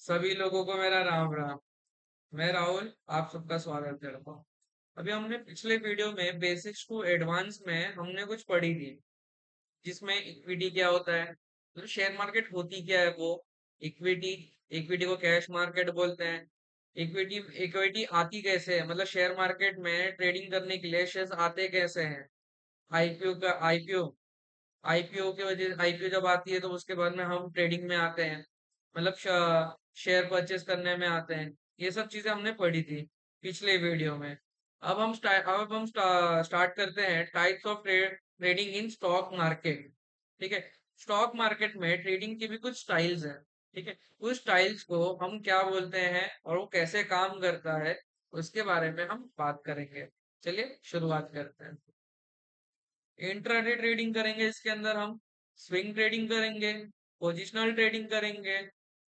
सभी लोगों को मेरा राम राम। मैं राहुल, आप सबका स्वागत करता हूँ। अभी हमने पिछले वीडियो में बेसिक्स टू एडवांस में हमने कुछ पढ़ी थी, जिसमें इक्विटी क्या होता है, तो शेयर मार्केट होती क्या है वो इक्विटी। इक्विटी को कैश मार्केट बोलते हैं। इक्विटी इक्विटी आती कैसे है, मतलब शेयर मार्केट में ट्रेडिंग करने के लिए शेयर्स आते कैसे हैं। आईपीओ आईपीओ की वजह आईपीओ जब आती है तो उसके बाद में हम ट्रेडिंग में आते हैं, मतलब शेयर परचेस करने में आते हैं। ये सब चीजें हमने पढ़ी थी पिछले वीडियो में। अब हम स्टार्ट करते हैं types of trading in stock market. ठीक है। स्टॉक मार्केट में ट्रेडिंग की भी कुछ स्टाइल्स हैं। ठीक है। उस स्टाइल्स को हम क्या बोलते हैं और वो कैसे काम करता है, उसके बारे में हम बात करेंगे। चलिए शुरुआत करते हैं। इंट्राडे ट्रेडिंग करेंगे, इसके अंदर हम स्विंग ट्रेडिंग करेंगे, पोजिशनल ट्रेडिंग करेंगे,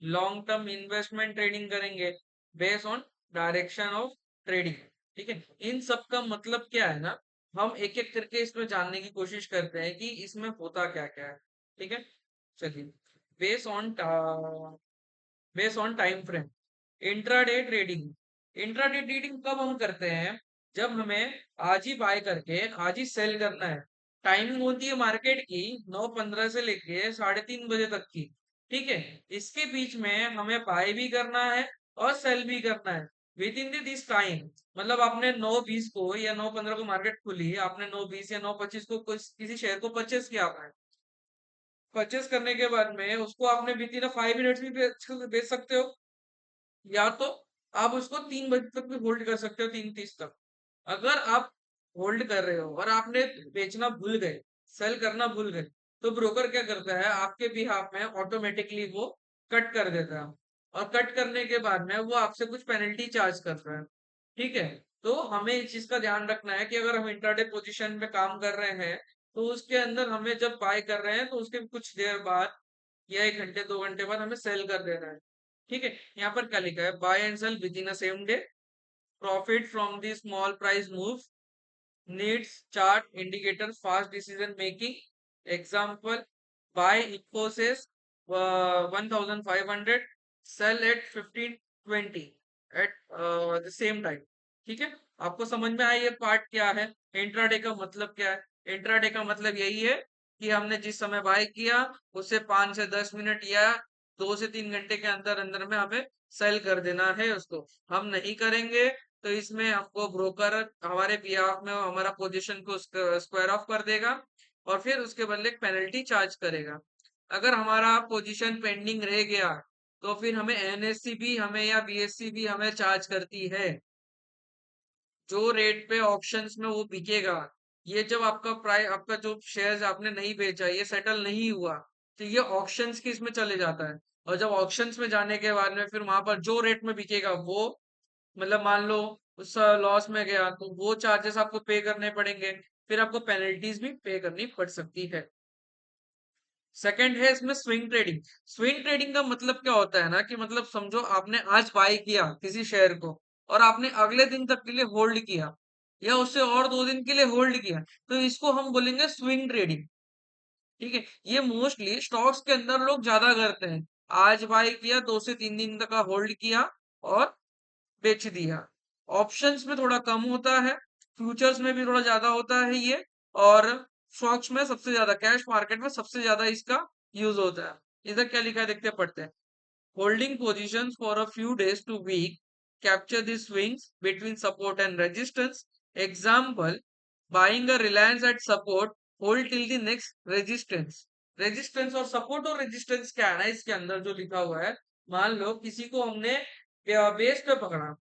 लॉन्ग टर्म इन्वेस्टमेंट ट्रेडिंग करेंगे, based on direction of trading. ठीक है। इन सब का मतलब क्या है ना, हम एक एक करके इसमें जानने की कोशिश करते हैं कि इसमें होता क्या क्या है। ठीक है। चलिए, based on based on time frame. Intraday trading. Intraday trading कब हम करते हैं, जब हमें आज ही बाय करके आज ही सेल करना है। टाइमिंग होती है मार्केट की 9:15 से लेके 3:30 बजे तक की। ठीक है। इसके बीच में हमें बाय भी करना है और सेल भी करना है विद इन दिस टाइम। मतलब आपने 9:20 को या 9:15 को मार्केट खुली, आपने 9:20 या 9:25 को किसी शेयर को परचेस किया आपने। परचेस करने के बाद में उसको आपने विद इन 5 मिनट्स भी बेच सकते हो, या तो आप उसको 3 बजे तक भी होल्ड कर सकते हो, 3:30 तक। अगर आप होल्ड कर रहे हो और आपने बेचना भूल गए, सेल करना भूल गए, तो ब्रोकर क्या करता है, आपके बिहाफ में ऑटोमेटिकली वो कट कर देता है। और कट करने के बाद में वो आपसे कुछ पेनल्टी चार्ज करता है। ठीक है। तो हमें इस चीज का ध्यान रखना है कि अगर हम इंट्राडे पोजीशन में काम कर रहे हैं, तो उसके अंदर हमें जब बाय कर रहे हैं तो उसके कुछ देर बाद या 1 घंटे 2 घंटे बाद हमें सेल कर देना है। ठीक है। यहाँ पर क्या लिखा है, buy and sell within a same day, profit from the small price moves, needs chart indicator fast decision making. Example, buy Infosys 1500, sell at 1520 at the same time. ठीक है। आपको समझ में आया ये पार्ट क्या है, इंट्राडे का मतलब क्या है। इंट्राडे का मतलब यही है कि हमने जिस समय बाय किया उससे 5 से 10 मिनट या 2 से 3 घंटे के अंदर अंदर में हमें सेल कर देना है उसको। हम नहीं करेंगे तो इसमें हमको ब्रोकर हमारे बिहाफ में हमारा पोजीशन को स्क्वायर ऑफ कर देगा और फिर उसके बदले एक पेनल्टी चार्ज करेगा। अगर हमारा पोजीशन पेंडिंग रह गया तो फिर हमें एनएससी भी हमें या बीएससी भी हमें चार्ज करती है। जो रेट पे ऑप्शंस में वो बिकेगा, ये जब आपका प्राइस, आपका जो शेयर्स आपने नहीं बेचा, ये सेटल नहीं हुआ, तो ये ऑप्शंस की इसमें चले जाता है। और जब ऑप्शंस में जाने के बाद में फिर वहां पर जो रेट में बिकेगा वो, मतलब मान लो उस लॉस में गया, तो वो चार्जेस आपको पे करने पड़ेंगे। फिर आपको पेनल्टीज भी पे करनी पड़ सकती है। सेकंड है इसमें स्विंग ट्रेडिंग। स्विंग ट्रेडिंग का मतलब क्या होता है ना, कि मतलब समझो आपने आज बाय किया किसी शेयर को और आपने अगले दिन तक के लिए होल्ड किया या उससे और 2 दिन के लिए होल्ड किया, तो इसको हम बोलेंगे स्विंग ट्रेडिंग। ठीक है। ये मोस्टली स्टॉक्स के अंदर लोग ज्यादा करते हैं। आज बाय किया, 2 से 3 दिन तक का होल्ड किया और बेच दिया। ऑप्शंस में थोड़ा कम होता है, फ्यूचर्स में भी थोड़ा ज्यादा होता है ये, और स्टॉक्स में सबसे ज्यादा, कैश मार्केट में सबसे ज्यादा इसका यूज होता है। इधर क्या लिखा है देखते हैं, पढ़ते हैं। Holding positions for a few days to week, capture the swings between support and resistance. Example, buying a Reliance at support, hold till the next resistance. Resistance और सपोर्ट और रेजिस्टेंस क्या है ना, इसके अंदर जो लिखा हुआ है, मान लो किसी को हमने बेस पे पकड़ा।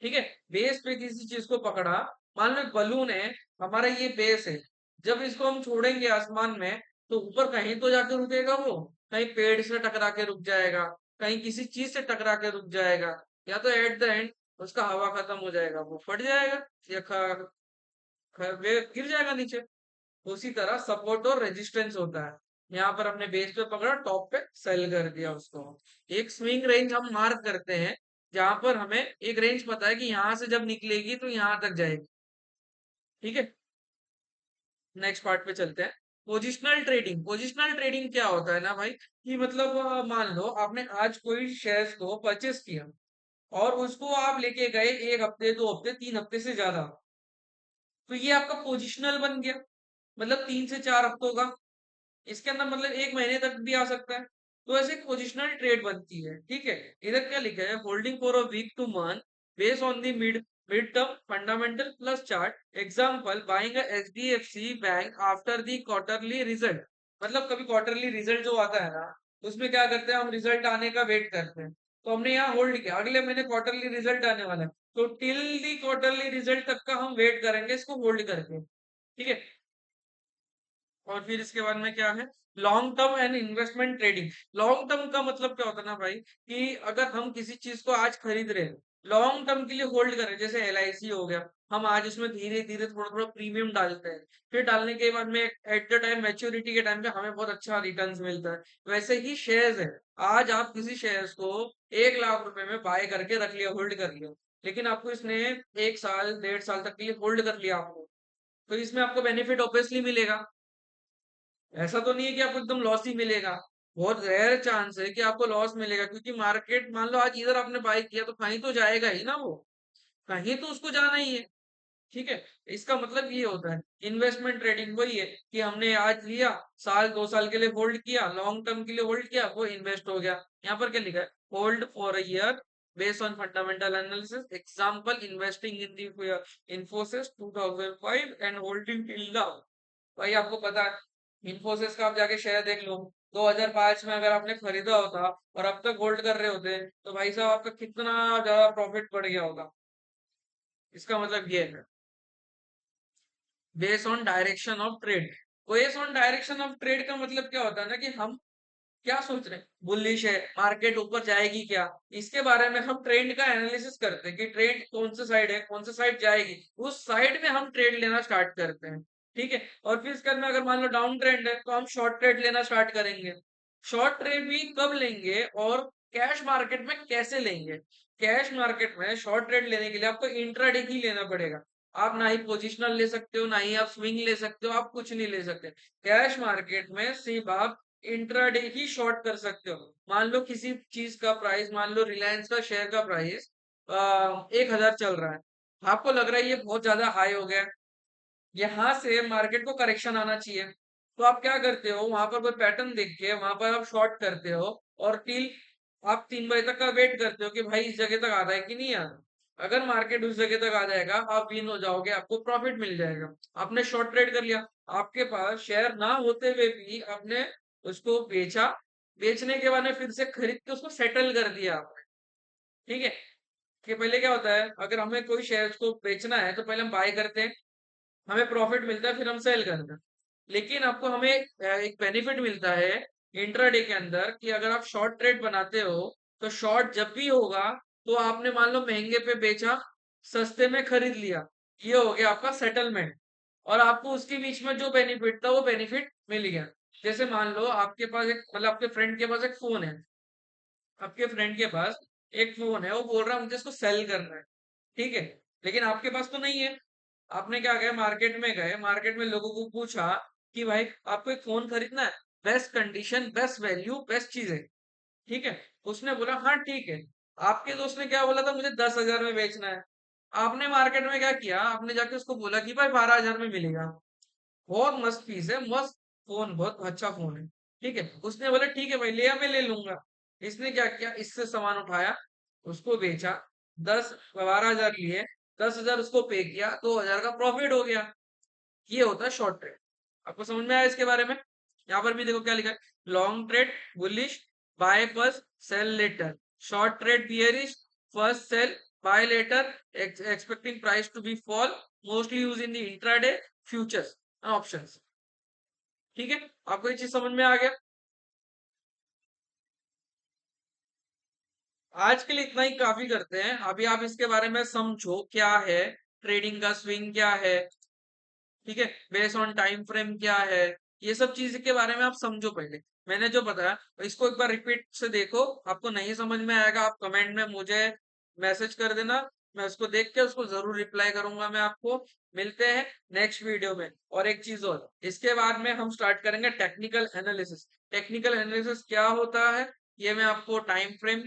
ठीक है। बेस पे किसी चीज को पकड़ा, मान लो एक बलून है, हमारा ये बेस है। जब इसको हम छोड़ेंगे आसमान में, तो ऊपर कहीं तो जाके रुकेगा वो, कहीं पेड़ से टकरा के रुक जाएगा, कहीं किसी चीज से टकरा के रुक जाएगा, या तो एट द एंड उसका हवा खत्म हो जाएगा, वो फट जाएगा या वे गिर जाएगा नीचे। उसी तरह सपोर्ट और रेजिस्टेंस होता है। यहाँ पर हमने बेस पे पकड़ा, टॉप पे सेल कर दिया उसको। एक स्विंग रेंज हम मार्क करते हैं, जहां पर हमें एक रेंज पता है कि यहां से जब निकलेगी तो यहां तक जाएगी। ठीक है। नेक्स्ट पार्ट पे चलते हैं। पोजिशनल ट्रेडिंग क्या होता है ना भाई, कि मतलब मान लो आपने आज कोई शेयर्स को परचेस किया और उसको आप लेके गए 1 हफ्ते 2 हफ्ते 3 हफ्ते से ज्यादा, तो ये आपका पोजिशनल बन गया, मतलब 3 से 4 हफ्तों का। इसके अंदर मतलब 1 महीने तक भी आ सकता है। तो ऐसे पोजिशनल ट्रेड बनती है, ठीक है। इधर क्या लिखा है, holding for a week to month based on the mid term fundamental plus chart example buying a HDFC bank after the quarterly result. मतलब कभी क्वार्टरली रिजल्ट जो आता है ना, उसमें क्या करते हैं हम, रिजल्ट आने का वेट करते हैं। तो हमने यहाँ होल्ड किया, अगले महीने क्वार्टरली रिजल्ट आने वाला है, तो टिल दी क्वार्टरली रिजल्ट तक का हम वेट करेंगे इसको होल्ड करके, ठीक है। और फिर इसके बाद में क्या है, long term and investment trading. Long term का मतलब क्या होता है ना भाई, कि अगर हम किसी चीज को आज खरीद रहे हैं, लॉन्ग टर्म के लिए होल्ड कर रहे हैं, जैसे एलआईसी हो गया, हम आज उसमें धीरे धीरे थोड़ा थोड़ा प्रीमियम डालते हैं, फिर डालने के बाद में एट द टाइम मैच्योरिटी के टाइम पे हमें बहुत अच्छा रिटर्न्स मिलता है। वैसे ही शेयर्स है, आज आप किसी शेयर्स को 1 लाख रुपए में बाय करके रख लिया, होल्ड कर लिया, लेकिन आपको इसने 1 साल 1.5 साल तक के लिए होल्ड कर लिया आपको, तो इसमें आपको बेनिफिट ऑब्वियसली मिलेगा। ऐसा तो नहीं है कि आपको एकदम लॉस ही मिलेगा, बहुत रेयर चांस है कि आपको लॉस मिलेगा, क्योंकि मार्केट मान लो आज इधर आपने बाय किया तो कहीं तो जाएगा ही ना वो, कहीं तो उसको जाना ही है, ठीक है। इसका मतलब ये होता है इन्वेस्टमेंट ट्रेडिंग, वही है कि हमने आज लिया, 1 साल 2 साल के लिए होल्ड किया, लॉन्ग टर्म के लिए होल्ड किया, वो इन्वेस्ट हो गया। यहाँ पर क्या लिखा है, hold for a year based on fundamental analysis example investing in the Infosys 2005 and holding till now. भाई आपको पता है इन्फोसिस का, आप जाके शेयर देख लो, 2005 में अगर आपने खरीदा होता और अब तक होल्ड कर रहे होते, तो भाई साहब आपका कितना ज्यादा प्रॉफिट बढ़ गया होगा। इसका मतलब ये है base on direction of trade. Base on direction of trade का मतलब क्या होता है ना, कि हम क्या सोच रहे हैं, बुलिश है, मार्केट ऊपर जाएगी क्या, इसके बारे में हम ट्रेंड का एनालिसिस करते हैं कि ट्रेंड कौन सा साइड है, कौन सा साइड जाएगी, उस साइड में हम ट्रेड लेना स्टार्ट करते हैं, ठीक है। और फिर इसके बाद में अगर मान लो डाउन ट्रेंड है, तो हम शॉर्ट ट्रेड लेना स्टार्ट करेंगे। शॉर्ट ट्रेड भी कब लेंगे और कैश मार्केट में कैसे लेंगे। कैश मार्केट में शॉर्ट ट्रेड लेने के लिए आपको इंट्राडे ही लेना पड़ेगा। आप ना ही पोजिशनल ले सकते हो, ना ही आप स्विंग ले सकते हो, आप कुछ नहीं ले सकते। कैश मार्केट में सिर्फ आप इंट्राडे ही शॉर्ट कर सकते हो। मान लो किसी चीज का प्राइस, मान लो रिलायंस का शेयर का प्राइस 1,000 चल रहा है, आपको लग रहा है ये बहुत ज्यादा हाई हो गया है, यहाँ से मार्केट को करेक्शन आना चाहिए, तो आप क्या करते हो, वहां पर कोई पैटर्न देख के वहां पर आप शॉर्ट करते हो, और टिल आप 3 बजे तक का वेट करते हो कि भाई इस जगह तक आ रहा है कि नहीं आ रहा। अगर मार्केट उस जगह तक आ जाएगा, आप विन हो जाओगे, आपको प्रॉफिट मिल जाएगा, आपने शॉर्ट ट्रेड कर लिया। आपके पास शेयर ना होते हुए भी आपने उसको बेचा, बेचने के बाद में फिर से खरीद के उसको सेटल कर दिया आपने, ठीक है। कि पहले क्या होता है, अगर हमें कोई शेयर को बेचना है तो पहले हम बाय करते हैं, हमें प्रॉफिट मिलता है, फिर हम सेल करते हैं। लेकिन आपको हमें एक बेनिफिट मिलता है इंट्राडे के अंदर, कि अगर आप शॉर्ट ट्रेड बनाते हो, तो शॉर्ट जब भी होगा, तो आपने मान लो महंगे पे बेचा, सस्ते में खरीद लिया, ये हो गया आपका सेटलमेंट। और आपको उसके बीच में जो बेनिफिट था वो बेनिफिट मिल गया। जैसे मान लो आपके पास एक, मतलब आपके फ्रेंड के पास एक फोन है, आपके फ्रेंड के पास एक फोन है, वो बोल रहा है मुझे इसको सेल करना है, ठीक है। लेकिन आपके पास तो नहीं है। आपने क्या गए, मार्केट में गए, मार्केट में लोगों को पूछा कि भाई आपको एक फोन खरीदना है, best condition best value best चीज है, ठीक है। उसने बोला हाँ ठीक है। आपके दोस्त ने क्या बोला था, मुझे 10,000 में बेचना है। आपने मार्केट में क्या किया, आपने जाके उसको बोला कि भाई 12,000 में मिलेगा, बहुत मस्त पीस है, मस्त फोन, बहुत अच्छा फोन है, ठीक है। उसने बोला ठीक है भाई ले आ, मैं ले लूंगा। इसने क्या किया, इससे सामान उठाया, उसको बेचा, 12,000 लिए, 10,000 उसको पे किया, 2,000 का प्रॉफिट हो गया। ये होता है शॉर्ट ट्रेड। आपको समझ में आया इसके बारे में। यहाँ पर भी देखो क्या लिखा है, long trade bullish, buy first sell later, short trade bearish, first sell buy later, expecting price to be fall, mostly use in the intraday futures options, ठीक है। आपको ये चीज समझ में आ गया। आज के लिए इतना ही काफी करते हैं, अभी आप इसके बारे में समझो क्या है ट्रेडिंग का स्विंग क्या है, ठीक है, बेस ऑन टाइम फ्रेम क्या है, ये सब चीज के बारे में आप समझो पहले। मैंने जो बताया इसको एक बार रिपीट से देखो, आपको नहीं समझ में आएगा आप कमेंट में मुझे मैसेज कर देना, मैं उसको देख के उसको जरूर रिप्लाई करूंगा। मैं आपको मिलते हैं नेक्स्ट वीडियो में। और एक चीज और, इसके बाद में हम स्टार्ट करेंगे टेक्निकल एनालिसिस। टेक्निकल एनालिसिस क्या होता है, ये मैं आपको टाइम फ्रेम,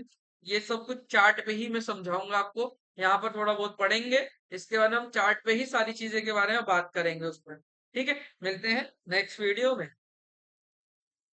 ये सब कुछ चार्ट पे ही मैं समझाऊंगा आपको। यहाँ पर थोड़ा बहुत पढ़ेंगे, इसके बाद हम चार्ट पे ही सारी चीजें के बारे में बात करेंगे उसमें। ठीक है, मिलते हैं नेक्स्ट वीडियो में।